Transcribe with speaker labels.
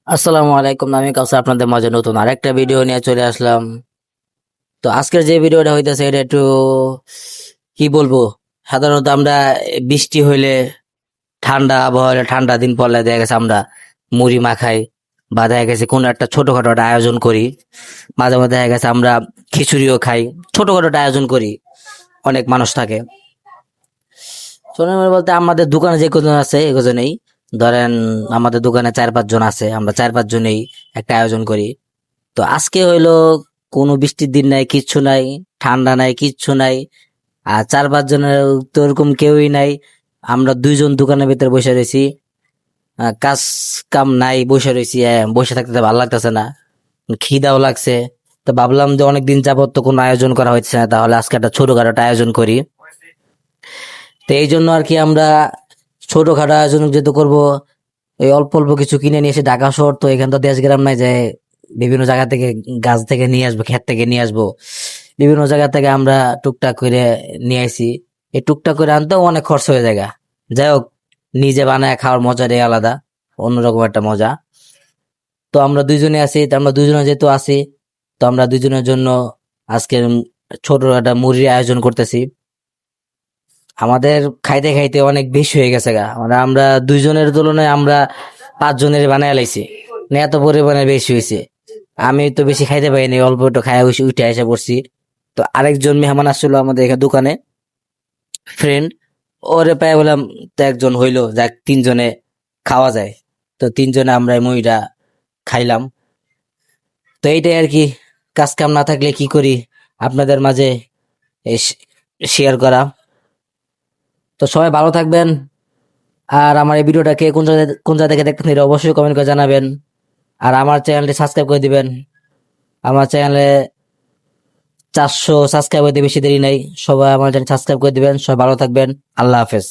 Speaker 1: আসসালামু আলাইকুম, আমি কাছে আপনাদের মাঝে নতুন আরেকটা ভিডিও নিয়ে চলে আসলাম। তো আজকের যে ভিডিওটা হইতেছে এটা একটু কি বলবো, সাধারণত আমরা বৃষ্টি হইলে ঠান্ডা আবহাওয়া হলে, ঠান্ডা দিন পড়লে দেখা গেছে আমরা মুড়ি মাখাই বা দেখা গেছে কোনো একটা ছোটখাটো একটা আয়োজন করি। মাঝে মাঝে দেখা গেছে আমরা খিচুড়িও খাই, ছোটখাটো একটা আয়োজন করি, অনেক মানুষ থাকে। ছোট বলতে আমাদের দোকানে যে কজন আছে এগোজনেই, ধরেন আমাদের দোকানে 4-5 জন আছে, আমরা 4-5 জনেই একটা আয়োজন করি। তো আজকে হইলো কোনো বৃষ্টির দিন নাই, কিচ্ছু নাই, ঠান্ডা নাই, কিচ্ছু নাই, আর 4-5 জনের তো ওরকম কেউই নাই। আমরা 2 জন দোকানের ভিতরে বসে রয়েছি, কাজ কাম নাই, বসে রয়েছি। বসে থাকতে তো ভালো লাগতেছে না, খিদাও লাগছে। তো ভাবলাম যে অনেকদিন যাবত তো কোনো আয়োজন করা হচ্ছে না, তাহলে আজকে একটা ছোটখাটো একটা আয়োজন করি। তো এই জন্য আর কি আমরা ছোটখাটো আয়োজন যেহেতু করবো, এই অল্প অল্প কিছু কিনে নিয়ে এসে, ঢাকা শহর তো, এখানে তো দেশ গ্রাম নাই যে বিভিন্ন জায়গা থেকে গাছ থেকে নিয়ে আসবো, ক্ষেত থেকে নিয়ে আসবো। বিভিন্ন জায়গা থেকে আমরা টুকটাক করে নিয়ে আসি। এই টুকটাক করে আনতেও অনেক খরচ হয়ে যায়। যাই হোক, নিজে বানায় খাওয়ার মজাটাই আলাদা, অন্যরকম একটা মজা। তো আমরা 2 জনে আছি, তো আমরা 2 জনে যেহেতু আছি, তো আমরা 2 জনের জন্য আজকে ছোট একটা মুড়ির আয়োজন করতেছি। আমাদের খাইতে খাইতে অনেক বেশি হয়ে গেছে মানে আমরা 2 জনের তুলনায় আমরা 5 জনের বানায় লাইছি, মানে এত পরিমাণে বেশি হয়েছে। আমি তো বেশি খাইতে পারিনি, অল্প একটু খাই উঠে এসে পড়ছি। তো আরেকজন মেহমান আসছিল আমাদের এখানে দোকানে, ফ্রেন্ড, ওরে পাই বললাম, তো একজন হইলো, যাক 3 জনে খাওয়া যায়। তো 3 জনে আমরা এই মুড়িটা খাইলাম। তো এইটাই আর কি, কাজ কাম না থাকলে কি করি, আপনাদের মাঝে শেয়ার করা। তো সবাই ভালো থাকবেন। আর আমার এই ভিডিওটা কে কোন জায়গা থেকে দেখতেছেন এটা অবশ্যই কমেন্ট করে জানাবেন। আর আমার চ্যানেলটি সাবস্ক্রাইব করে দিবেন। আমার চ্যানেলে 400 সাবস্ক্রাইব হইতে বেশি দেরি নাই। সবাই আমার চ্যানেল সাবস্ক্রাইব করে দিবেন। সবাই ভালো থাকবেন। আল্লাহ হাফেজ।